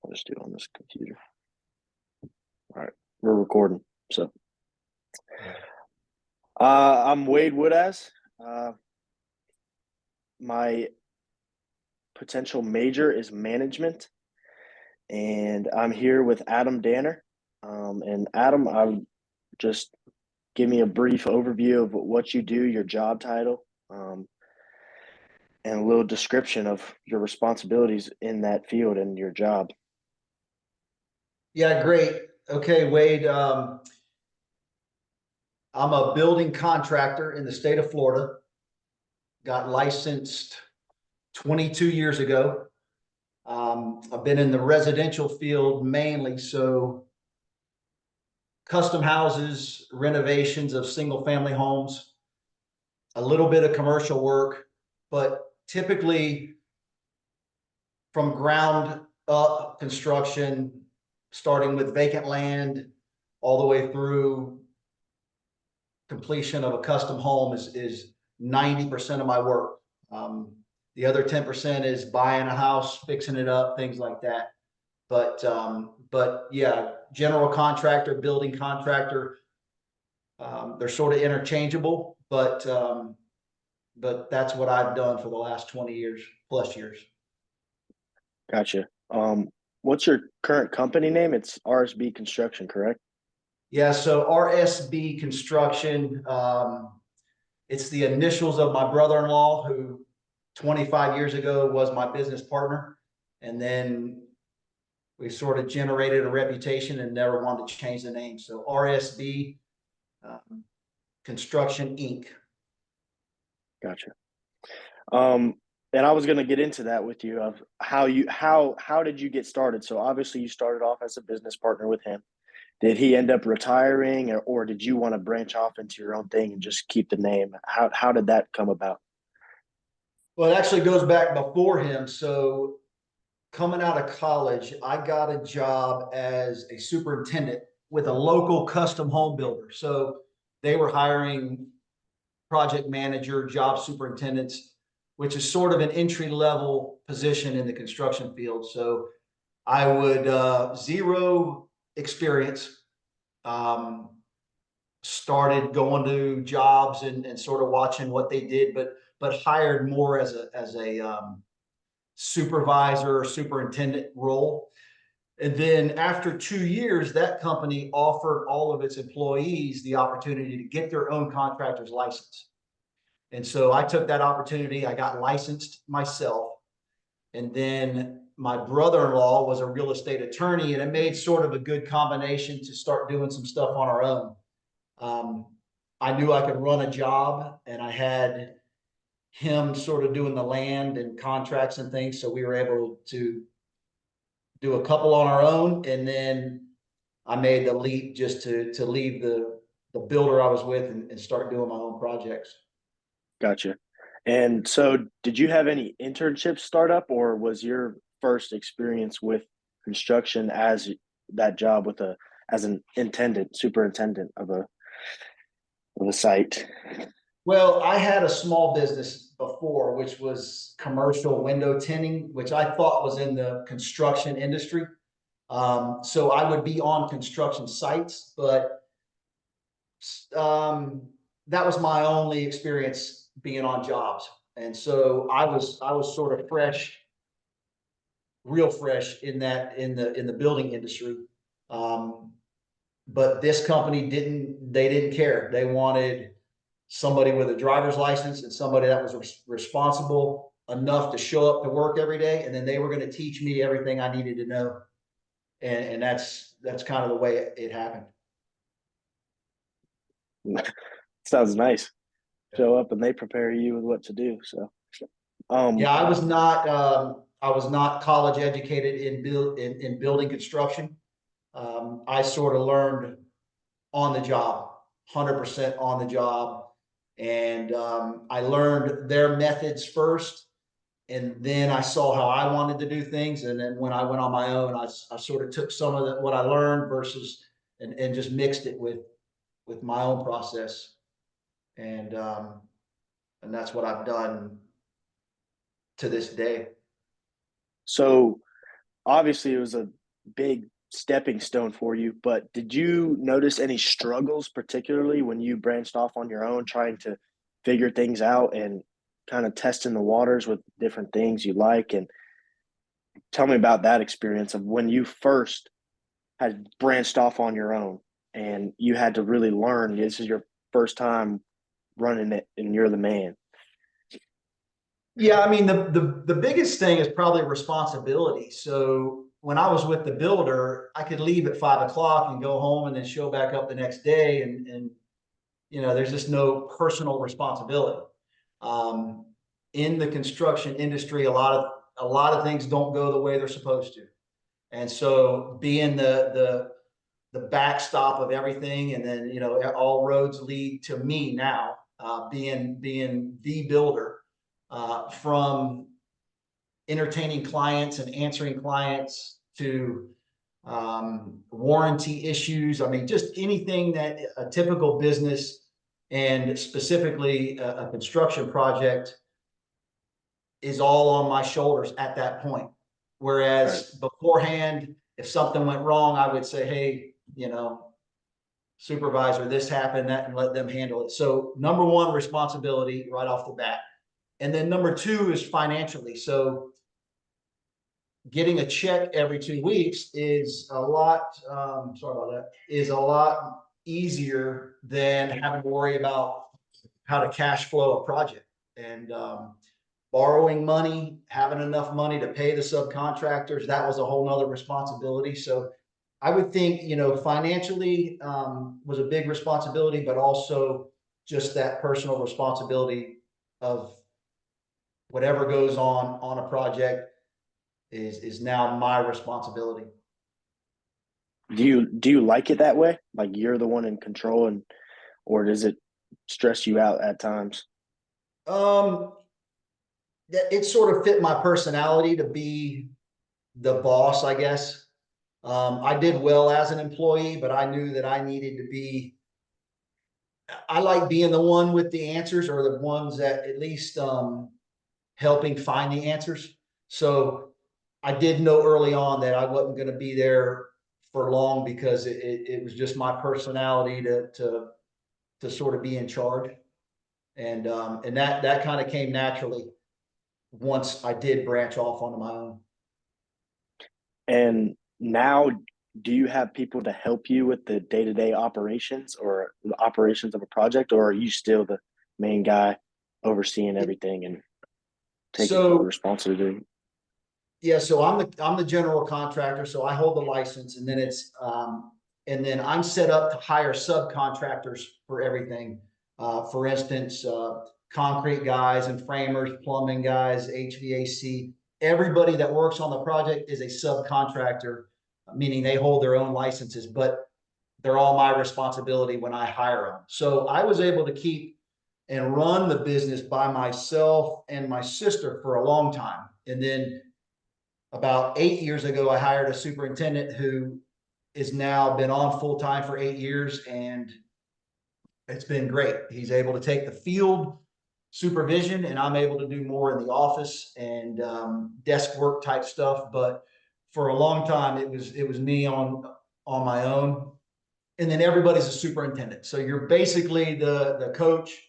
I'll just do it on this computer. All right, we're recording. So, I'm Wade Woodaz. My potential major is management, and I'm here with Adam Danner. And Adam, I'll just give me a brief overview of what you do, your job title, and a little description of your responsibilities in that field and your job. Yeah, great. Okay, Wade. I'm a building contractor in the state of Florida. Got licensed 22 years ago. I've been in the residential field mainly, so custom houses, renovations of single family homes, a little bit of commercial work, but typically from ground up construction, starting with vacant land all the way through completion of a custom home is 90% of my work. The other 10% is buying a house, fixing it up, things like that. But yeah, general contractor, building contractor, they're sort of interchangeable, but that's what I've done for the last 20 years plus years. Gotcha. What's your current company name? It's RSB Construction, correct? Yeah, so RSB Construction, it's the initials of my brother-in-law, who 25 years ago was my business partner. And then we sort of generated a reputation and never wanted to change the name. So RSB Construction Inc. Gotcha. And I was going to get into that with you of how did you get started? So obviously you started off as a business partner with him. Did he end up retiring, or did you want to branch off into your own thing and just keep the name? How did that come about? Well, it actually goes back before him. So coming out of college, I got a job as a superintendent with a local custom home builder. So they were hiring project manager, job superintendents, which is sort of an entry level position in the construction field. So I would zero experience, started going to jobs and sort of watching what they did, but hired more as a supervisor or superintendent role. And then after 2 years, that company offered all of its employees the opportunity to get their own contractor's license. And so I took that opportunity. I got licensed myself. And then my brother-in-law was a real estate attorney, and it made sort of a good combination to start doing some stuff on our own. I knew I could run a job, and I had him sort of doing the land and contracts and things. So we were able to do a couple on our own. And then I made the leap just to leave the builder I was with and start doing my own projects. Gotcha. And so did you have any internships start up, or was your first experience with construction as that job with as an superintendent of a site? Well, I had a small business before, which was commercial window tinting, which I thought was in the construction industry. So I would be on construction sites, but that was my only experience being on jobs. And so I was sort of fresh, real fresh in the building industry. But this company didn't care. They wanted somebody with a driver's license and somebody that was responsible enough to show up to work every day. And then they were going to teach me everything I needed to know. And that's kind of the way it happened. Sounds nice. Show up and they prepare you with what to do. So, yeah, I was not college educated in building construction. I sort of learned on the job, 100% on the job. And I learned their methods first, and then I saw how I wanted to do things. And then when I went on my own, I sort of took some of what I learned versus and just mixed it with my own process. And that's what I've done to this day. So obviously it was a big stepping stone for you, but did you notice any struggles, particularly when you branched off on your own, trying to figure things out and kind of testing the waters with different things you like? And tell me about that experience of when you first had branched off on your own and you had to really learn this is your first time running it and you're the man. Yeah, I mean, the biggest thing is probably responsibility. So when I was with the builder, I could leave at 5 o'clock and go home and then show back up the next day. And there's just no personal responsibility. Um, in the construction industry, a lot of things don't go the way they're supposed to. And so being the backstop of everything, and then all roads lead to me now, being the builder, from entertaining clients and answering clients to warranty issues. I mean, just anything that a typical business, and specifically a construction project, is all on my shoulders at that point. Right. Whereas beforehand, if something went wrong, I would say, hey, supervisor, this happened, that, and let them handle it. So number one, responsibility right off the bat. And then number two is financially. So getting a check every 2 weeks is a lot, sorry about that, is a lot easier than having to worry about how to cash flow a project. And borrowing money, having enough money to pay the subcontractors, that was a whole nother responsibility. So I would think, financially was a big responsibility, but also just that personal responsibility of whatever goes on a project is now my responsibility. Do you like it that way? Like you're the one in control, and or does it stress you out at times? Um, it sort of fit my personality to be the boss, I guess. I did well as an employee, but I knew that I needed to be. I like being the one with the answers, or the ones that at least helping find the answers. So I did know early on that I wasn't going to be there for long, because it was just my personality to sort of be in charge, and that kind of came naturally once I did branch off onto my own. And now, do you have people to help you with the day-to-day operations or the operations of a project, or are you still the main guy overseeing everything and taking full So responsibility? yeah, so I'm the general contractor, so I hold the license, and then I'm set up to hire subcontractors for everything. For instance, concrete guys and framers, plumbing guys, HVAC. Everybody that works on the project is a subcontractor, meaning they hold their own licenses, but they're all my responsibility when I hire them. So I was able to keep and run the business by myself and my sister for a long time. And then about 8 years ago, I hired a superintendent who is now been on full time for 8 years, and it's been great. He's able to take the field supervision, and I'm able to do more in the office and desk work type stuff. But for a long time, it was me on my own, and then everybody's a superintendent. So you're basically the coach,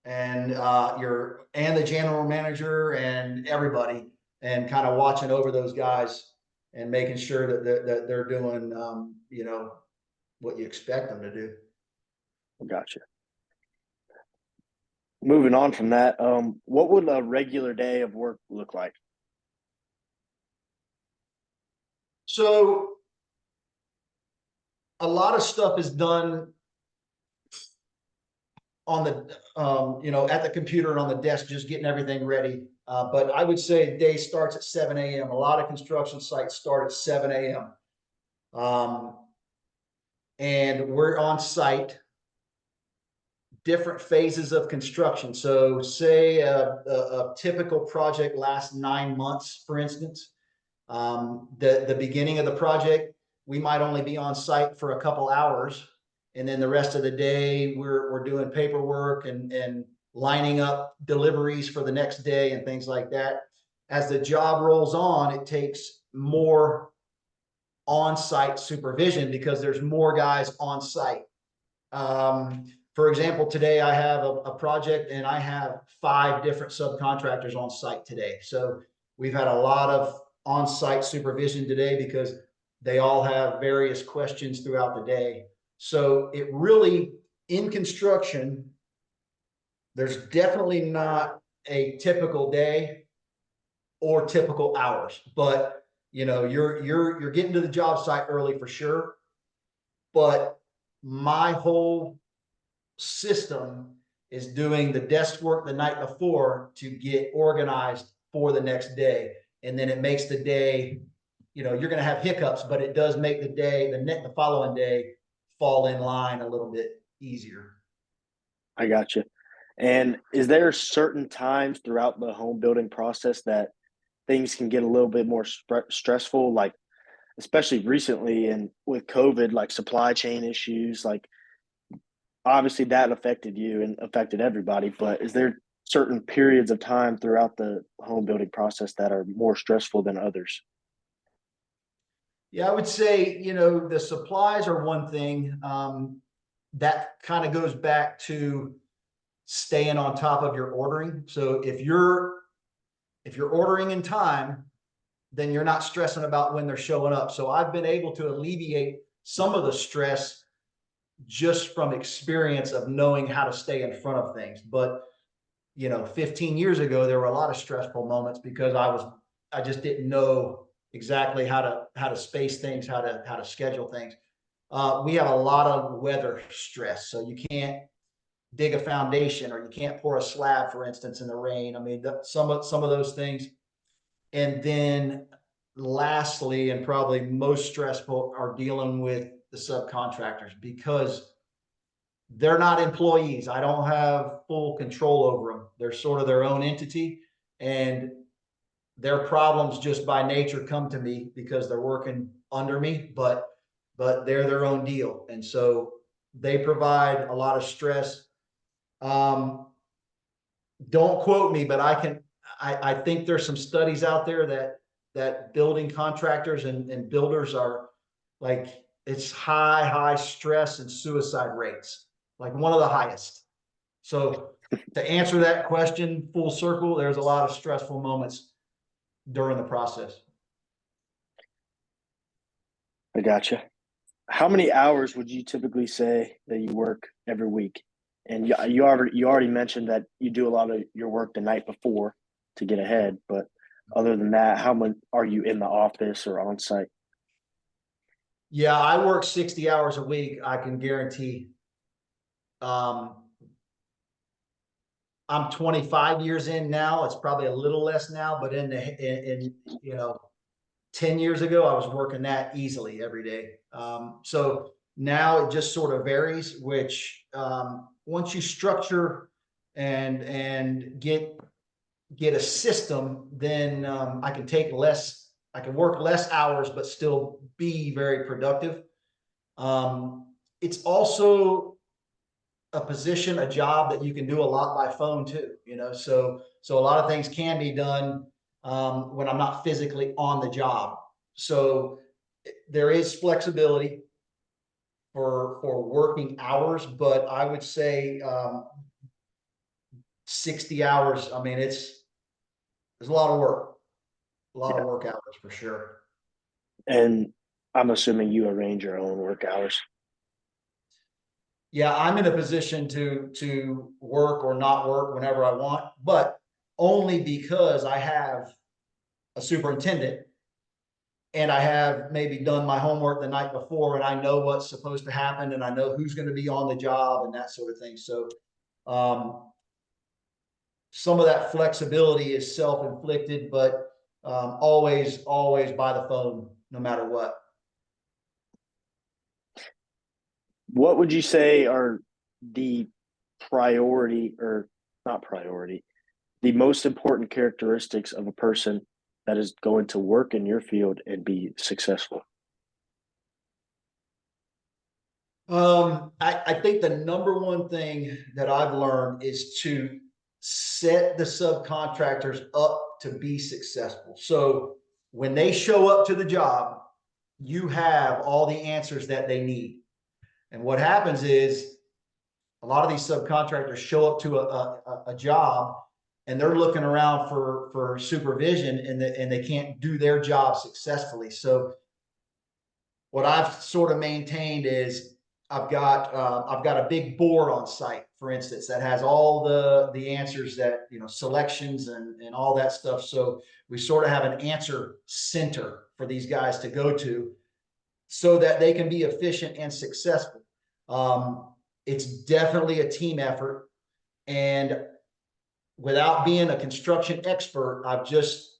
and the general manager and everybody, and kind of watching over those guys and making sure that they're doing what you expect them to do. Gotcha. Moving on from that, what would a regular day of work look like? So a lot of stuff is done on the at the computer and on the desk, just getting everything ready. But I would say the day starts at 7 a.m. A lot of construction sites start at 7 a.m. And we're on site, different phases of construction. So say a typical project lasts 9 months, for instance. The beginning of the project, we might only be on site for a couple hours, and then the rest of the day we're doing paperwork and lining up deliveries for the next day and things like that. As the job rolls on, it takes more on-site supervision because there's more guys on site. For example, today I have a project and I have 5 different subcontractors on site today. So we've had a lot of on-site supervision today because they all have various questions throughout the day. So it really, in construction, there's definitely not a typical day or typical hours, but you know, you're getting to the job site early for sure. But my whole system is doing the desk work the night before to get organized for the next day. And then it makes the day, you know, you're going to have hiccups, but it does make the day, the following day fall in line a little bit easier. I got you. And is there certain times throughout the home building process that things can get a little bit more stressful, like especially recently and with COVID, like supply chain issues, like obviously that affected you and affected everybody, but is there certain periods of time throughout the home building process that are more stressful than others? Yeah, I would say, you know, the supplies are one thing. That kind of goes back to staying on top of your ordering. So if you're ordering in time, then you're not stressing about when they're showing up. So I've been able to alleviate some of the stress just from experience of knowing how to stay in front of things. But, you know, 15 years ago, there were a lot of stressful moments because I just didn't know exactly how to space things, how to schedule things. We have a lot of weather stress. So you can't dig a foundation or you can't pour a slab, for instance, in the rain. I mean, some of those things. And then lastly, and probably most stressful, are dealing with the subcontractors because they're not employees. I don't have full control over them. They're sort of their own entity, and their problems just by nature come to me because they're working under me, but they're their own deal. And so they provide a lot of stress. Don't quote me, but I think there's some studies out there that building contractors and builders are like, it's high stress and suicide rates, like one of the highest. So to answer that question full circle, there's a lot of stressful moments during the process. I gotcha. How many hours would you typically say that you work every week? And you already mentioned that you do a lot of your work the night before to get ahead, but other than that, how much are you in the office or on site? Yeah, I work 60 hours a week. I can guarantee. Um, I'm 25 years in now. It's probably a little less now, but in 10 years ago, I was working that easily every day. So now it just sort of varies, which once you structure and get a system, then I can work less hours, but still be very productive. It's also a position, a job that you can do a lot by phone too, so a lot of things can be done when I'm not physically on the job. So there is flexibility for working hours, but I would say 60 hours. I mean, there's a lot of work, a lot Yeah. of work hours for sure. And I'm assuming you arrange your own work hours. Yeah, I'm in a position to work or not work whenever I want, but only because I have a superintendent and I have maybe done my homework the night before and I know what's supposed to happen and I know who's going to be on the job and that sort of thing. So some of that flexibility is self-inflicted, but always by the phone, no matter what. What would you say are the priority or not priority, the most important characteristics of a person that is going to work in your field and be successful? I think the number one thing that I've learned is to set the subcontractors up to be successful. So when they show up to the job, you have all the answers that they need. And what happens is a lot of these subcontractors show up to a job and they're looking around for supervision, and they can't do their job successfully. So what I've sort of maintained is I've got a big board on site, for instance, that has all the answers, that, you know, selections and all that stuff. So we sort of have an answer center for these guys to go to so that they can be efficient and successful. It's definitely a team effort. And without being a construction expert, I've just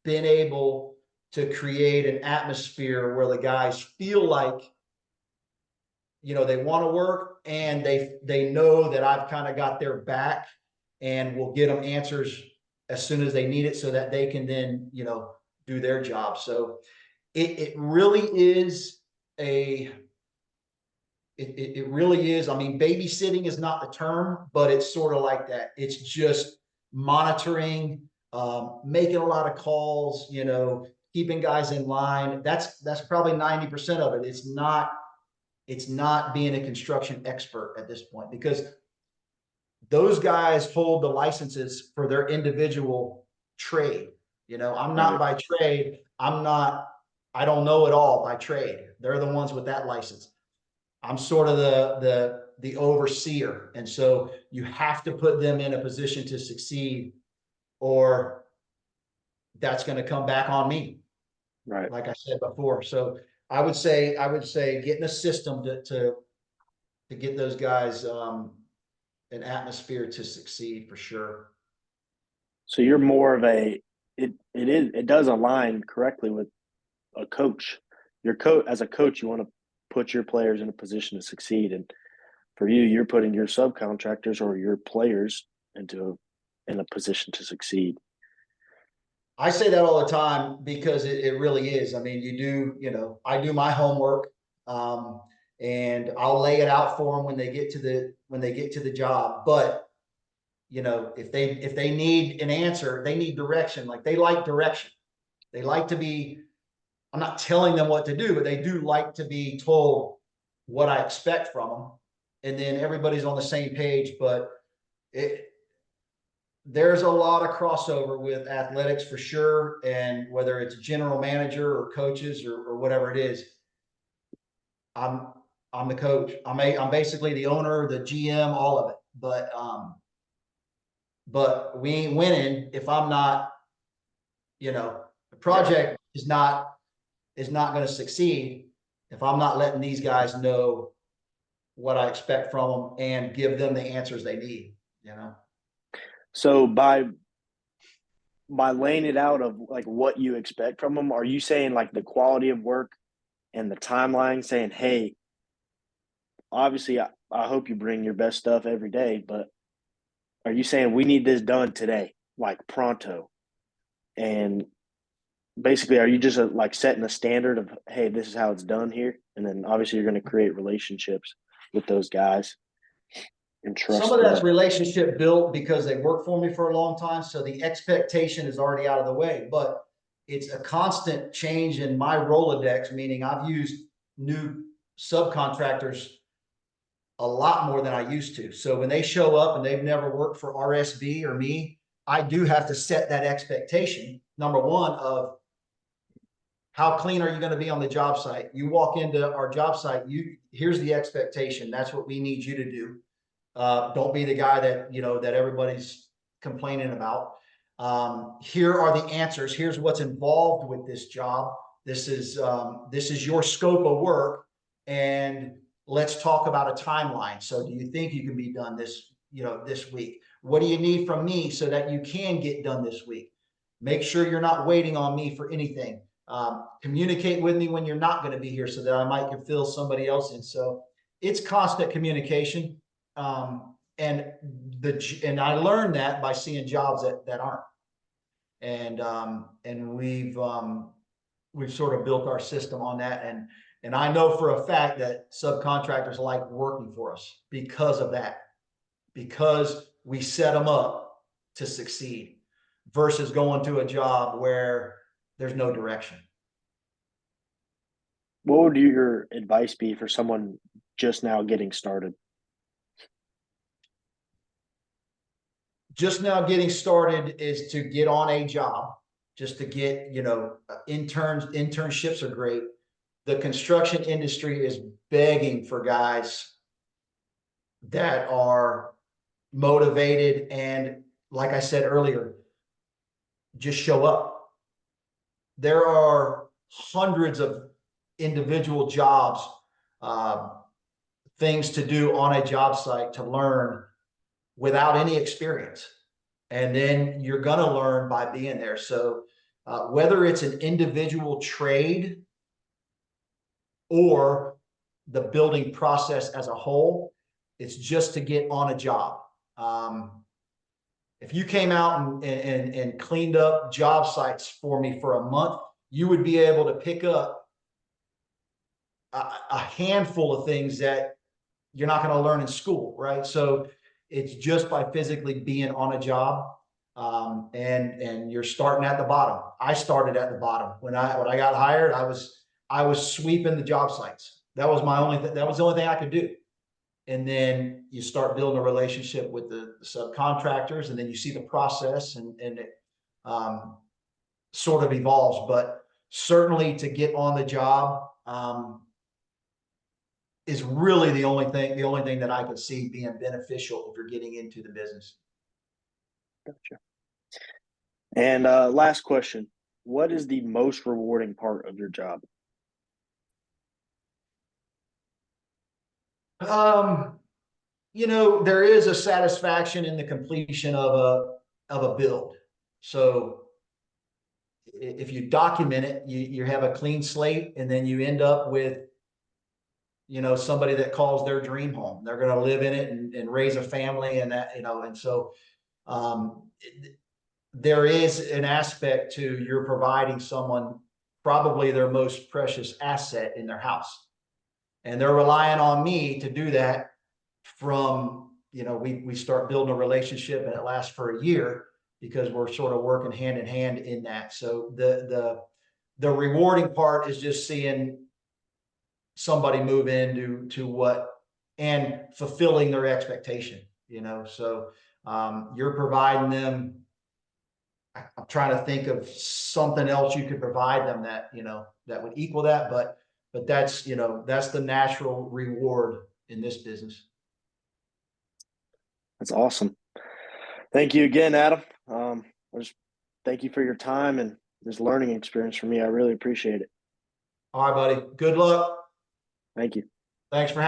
been able to create an atmosphere where the guys feel like, you know, they want to work, and they know that I've kind of got their back and will get them answers as soon as they need it, so that they can then, you know, do their job. So it really is it really is. I mean, babysitting is not the term, but it's sort of like that. It's just monitoring, making a lot of calls, you know, keeping guys in line. That's probably 90% of it. It's not being a construction expert at this point, because those guys hold the licenses for their individual trade. You know, I'm not by trade. I don't know it all by trade. They're the ones with that license. I'm sort of the overseer. And so you have to put them in a position to succeed, or that's going to come back on me. Right. Like I said before. So I would say getting a system to get those guys an atmosphere to succeed, for sure. So you're more of it does align correctly with a coach. As a coach, you want to put your players in a position to succeed. And for you, you're putting your subcontractors or your players in a position to succeed. I say that all the time because it really is. I mean, you know, I do my homework, and I'll lay it out for them when they get to the job. But, you know, if they need an answer, they need direction. Like, they like direction. They like to be, I'm not telling them what to do, but they do like to be told what I expect from them. And then everybody's on the same page. But there's a lot of crossover with athletics, for sure. And whether it's general manager or coaches or whatever it is, I'm the coach. I'm basically the owner, the GM, all of it. But we ain't winning if I'm not, you know, the project is not going to succeed if I'm not letting these guys know what I expect from them and give them the answers they need, you know? So by laying it out of like what you expect from them, are you saying like the quality of work and the timeline, saying, hey, obviously I hope you bring your best stuff every day, but are you saying we need this done today, like pronto? And basically, are you just like setting a standard of, hey, this is how it's done here? And then obviously you're going to create relationships with those guys and trust Some of that's them. relationship built because they worked for me for a long time. So the expectation is already out of the way, but it's a constant change in my Rolodex, meaning I've used new subcontractors a lot more than I used to. So when they show up and they've never worked for RSB or me, I do have to set that expectation. Number one, of how clean are you going to be on the job site? You walk into our job site, here's the expectation. That's what we need you to do. Don't be the guy that, you know, that everybody's complaining about. Here are the answers. Here's what's involved with this job. This is your scope of work, and let's talk about a timeline. So do you think you can be done this week? What do you need from me so that you can get done this week? Make sure you're not waiting on me for anything. Communicate with me when you're not going to be here so that I might can fill somebody else in. So it's constant communication. And I learned that by seeing jobs that aren't. And we've sort of built our system on that. And I know for a fact that subcontractors like working for us because of that, because we set them up to succeed versus going to a job where there's no direction. What would your advice be for someone just now getting started? Just now getting started is to get on a job, just to get, internships are great. The construction industry is begging for guys that are motivated and, like I said earlier, just show up. There are hundreds of individual jobs, things to do on a job site to learn without any experience. And then you're going to learn by being there. So whether it's an individual trade or the building process as a whole, it's just to get on a job. If you came out and cleaned up job sites for me for a month, you would be able to pick up a handful of things that you're not going to learn in school, right? So it's just by physically being on a job, and you're starting at the bottom. I started at the bottom when I got hired. I was sweeping the job sites. That was that was the only thing I could do. And then you start building a relationship with the subcontractors, and then you see the process, and it sort of evolves. But certainly to get on the job is really the only thing that I could see being beneficial if you're getting into the business. Gotcha. And last question, what is the most rewarding part of your job? There is a satisfaction in the completion of a build. So if you document it, you have a clean slate, and then you end up with, somebody that calls their dream home. They're going to live in it and raise a family, and that, and so there is an aspect to you're providing someone probably their most precious asset in their house. And they're relying on me to do that from, we start building a relationship, and it lasts for a year because we're sort of working hand in hand in that. So the rewarding part is just seeing somebody move into what and fulfilling their expectation, so you're providing them. I'm trying to think of something else you could provide them that, that would equal that, but that's, that's the natural reward in this business. That's awesome. Thank you again, Adam. Thank you for your time and this learning experience for me. I really appreciate it. All right, buddy. Good luck. Thank you. Thanks for having me.